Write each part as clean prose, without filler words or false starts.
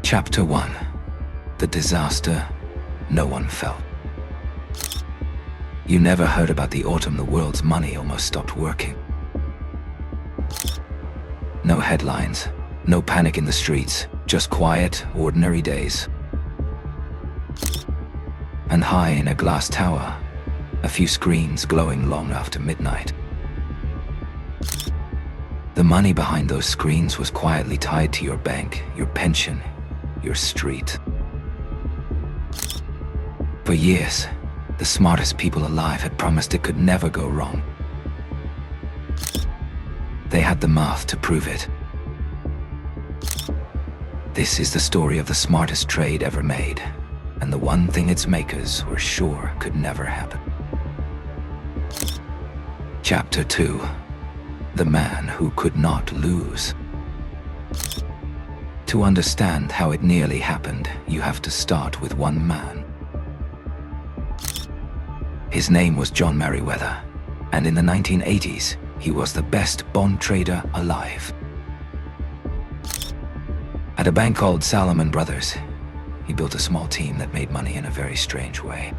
Chapter 1. The disaster no one felt. You never heard about the autumn the world's money almost stopped working. No headlines, no panic in the streets, just quiet, ordinary days. And high in a glass tower, a few screens glowing long after midnight. The money behind those screens was quietly tied to your bank, your pension, your street. For years, the smartest people alive had promised it could never go wrong. They had the math to prove it. This is the story of the smartest trade ever made, and the one thing its makers were sure could never happen. Chapter 2. The man who could not lose. To understand how it nearly happened, you have to start with one man. His name was John Meriwether, and in the 1980s, he was the best bond trader alive. At a bank called Salomon Brothers, he built a small team that made money in a very strange way.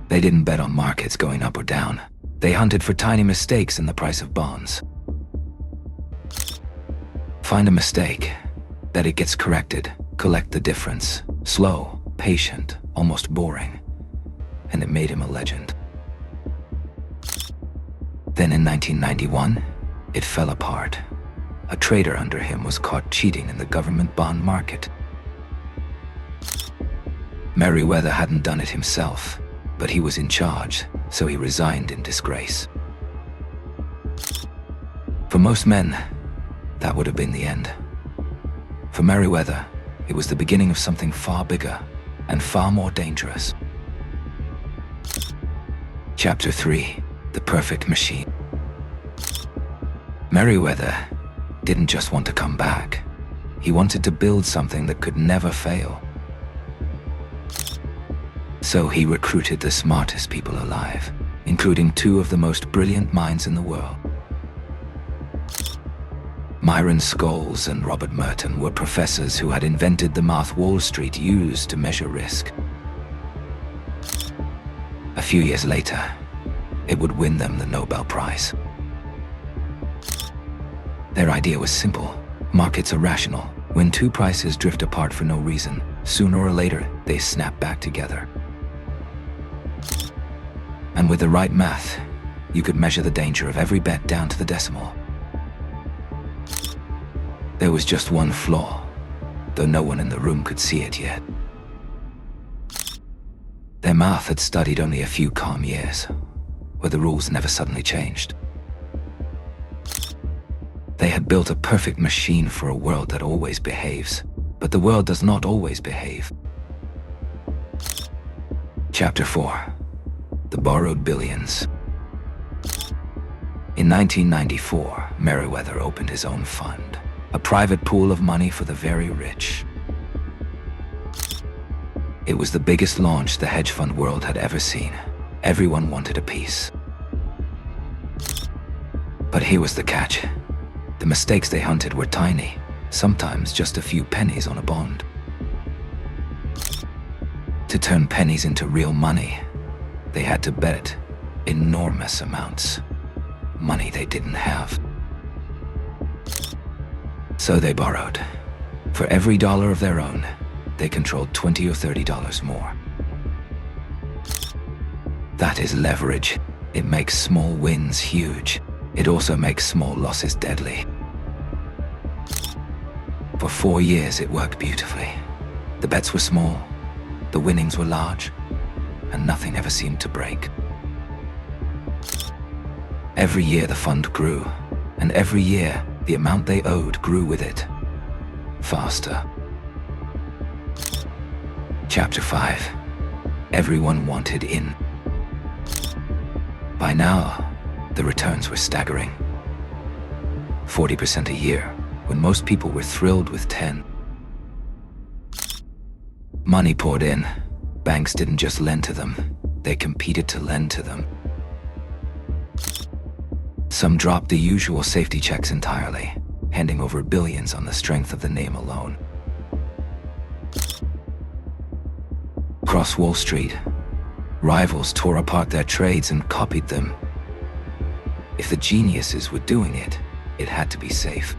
They didn't bet on markets going up or down. They hunted for tiny mistakes in the price of bonds. Find a mistake, that it gets corrected, collect the difference. Slow, patient, almost boring. And it made him a legend. Then in 1991, it fell apart. A trader under him was caught cheating in the government bond market. Meriwether hadn't done it himself, but he was in charge, so he resigned in disgrace. For most men, that would have been the end. For Meriwether, it was the beginning of something far bigger and far more dangerous. Chapter 3. The Perfect Machine. Meriwether didn't just want to come back. He wanted to build something that could never fail. So he recruited the smartest people alive, including two of the most brilliant minds in the world. Myron Scholes and Robert Merton were professors who had invented the math Wall Street used to measure risk. A few years later, it would win them the Nobel Prize. Their idea was simple. Markets are rational. When two prices drift apart for no reason, sooner or later, they snap back together. And with the right math, you could measure the danger of every bet down to the decimal. There was just one flaw, though no one in the room could see it yet. Their math had studied only a few calm years, where the rules never suddenly changed. They had built a perfect machine for a world that always behaves, but the world does not always behave. Chapter 4. The Borrowed Billions. In 1994, Meriwether opened his own fund, a private pool of money for the very rich. It was the biggest launch the hedge fund world had ever seen. Everyone wanted a piece. But here was the catch. The mistakes they hunted were tiny, sometimes just a few pennies on a bond. To turn pennies into real money, they had to bet enormous amounts, money they didn't have. So they borrowed. For every dollar of their own, they controlled $20 or $30 more. That is leverage. It makes small wins huge. It also makes small losses deadly. For 4 years, it worked beautifully. The bets were small, the winnings were large, and nothing ever seemed to break. Every year the fund grew, and every year the amount they owed grew with it. Faster. Chapter 5. Everyone wanted in. By now, the returns were staggering. 40% a year, when most people were thrilled with 10. Money poured in. Banks didn't just lend to them, they competed to lend to them. Some dropped the usual safety checks entirely. handing over billions on the strength of the name alone. Across Wall Street, rivals tore apart their trades and copied them. If the geniuses were doing it, it had to be safe.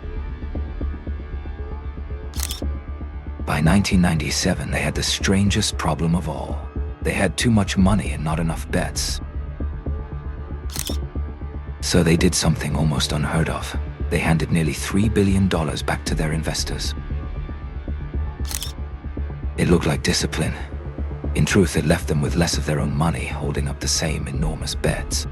By 1997, they had the strangest problem of all. They had too much money and not enough bets. So they did something almost unheard of. They handed nearly $3 billion back to their investors. It looked like discipline. In truth, it left them with less of their own money, holding up the same enormous bets.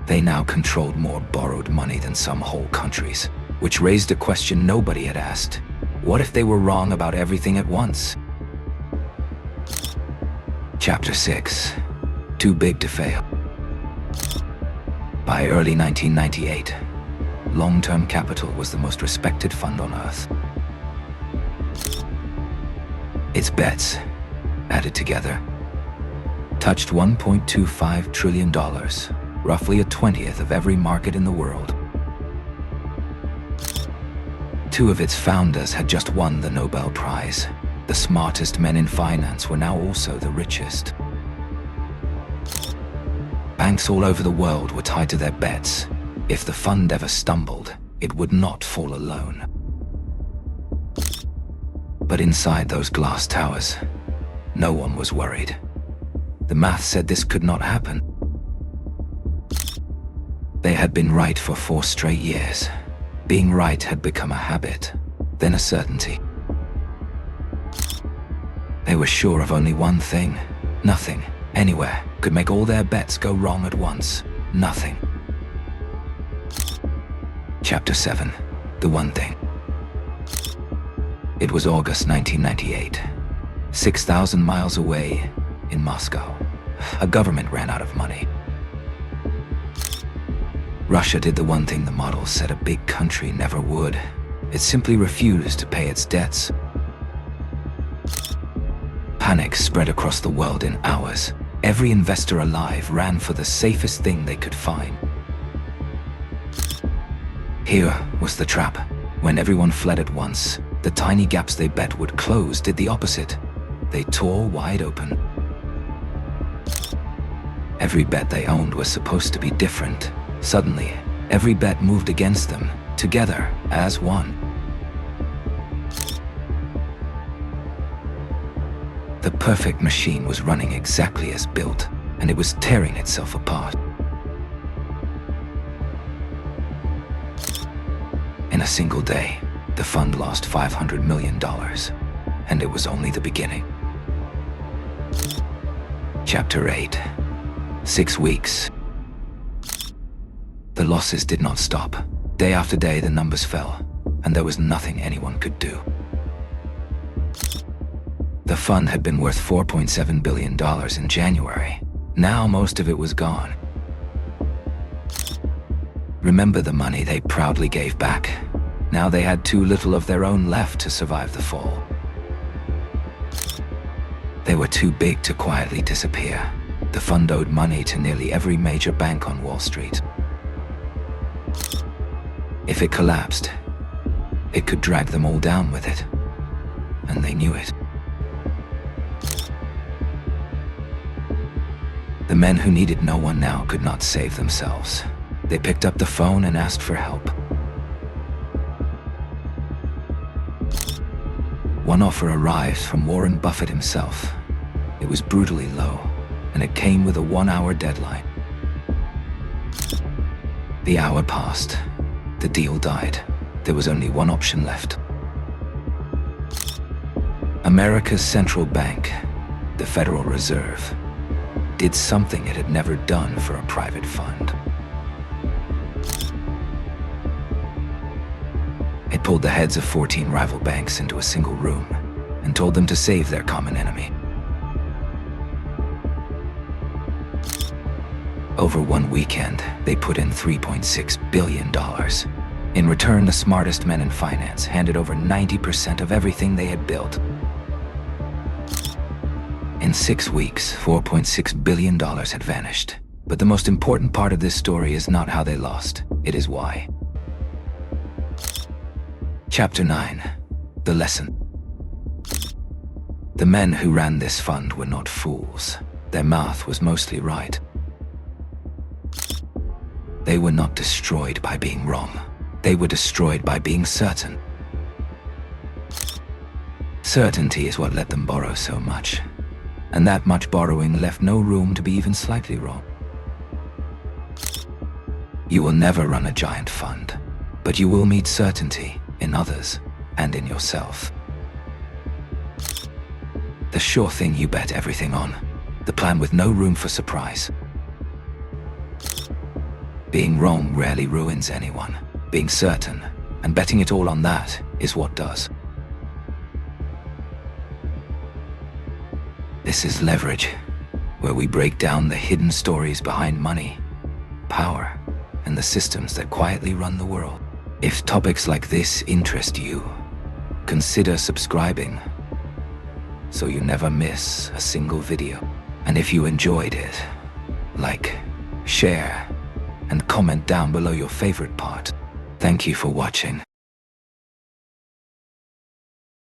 They now controlled more borrowed money than some whole countries, which raised a question nobody had asked. What if they were wrong about everything at once? Chapter 6. Too big to fail. By early 1998, Long-Term Capital was the most respected fund on Earth. Its bets, added together, touched $1.25 trillion, roughly a 20th of every market in the world. Two of its founders had just won the Nobel Prize. The smartest men in finance were now also the richest. Banks all over the world were tied to their bets. If the fund ever stumbled, it would not fall alone. But inside those glass towers, no one was worried. The math said this could not happen. They had been right for 4 straight years. Being right had become a habit, then a certainty. They were sure of only one thing. Nothing, anywhere, could make all their bets go wrong at once. Nothing. Chapter 7. The One Thing. It was August 1998. 6,000 miles away, in Moscow, a government ran out of money. Russia did the one thing the models said a big country never would. It simply refused to pay its debts. Panic spread across the world in hours. Every investor alive ran for the safest thing they could find. Here was the trap. When everyone fled at once, the tiny gaps they bet would close did the opposite. They tore wide open. Every bet they owned was supposed to be different. Suddenly, every bet moved against them, together, as one. The perfect machine was running exactly as built, and it was tearing itself apart. In a single day, the fund lost $500 million, and it was only the beginning. Chapter 8. 6 weeks. The losses did not stop. Day after day, the numbers fell, and there was nothing anyone could do. The fund had been worth $4.7 billion in January. Now most of it was gone. Remember the money they proudly gave back? Now they had too little of their own left to survive the fall. They were too big to quietly disappear. The fund owed money to nearly every major bank on Wall Street. If it collapsed, it could drag them all down with it, and they knew it. The men who needed no one now could not save themselves. They picked up the phone and asked for help. One offer arrived from Warren Buffett himself. It was brutally low, and it came with a 1-hour deadline. The hour passed. The deal died. There was only one option left. America's central bank, the Federal Reserve, did something it had never done for a private fund. It pulled the heads of 14 rival banks into a single room and told them to save their common enemy. Over one weekend, they put in $3.6 billion. In return, the smartest men in finance handed over 90% of everything they had built. In 6 weeks, $4.6 billion had vanished. But the most important part of this story is not how they lost, it is why. Chapter 9. The Lesson. The men who ran this fund were not fools. Their math was mostly right. They were not destroyed by being wrong. They were destroyed by being certain. Certainty is what let them borrow so much. And that much borrowing left no room to be even slightly wrong. You will never run a giant fund, but you will meet certainty in others and in yourself. The sure thing you bet everything on. The plan with no room for surprise. Being wrong rarely ruins anyone. Being certain and betting it all on that is what does. This is Leverage, where we break down the hidden stories behind money, power, and the systems that quietly run the world. If topics like this interest you, consider subscribing so you never miss a single video. And if you enjoyed it, like, share, and comment down below your favorite part. Thank you for watching.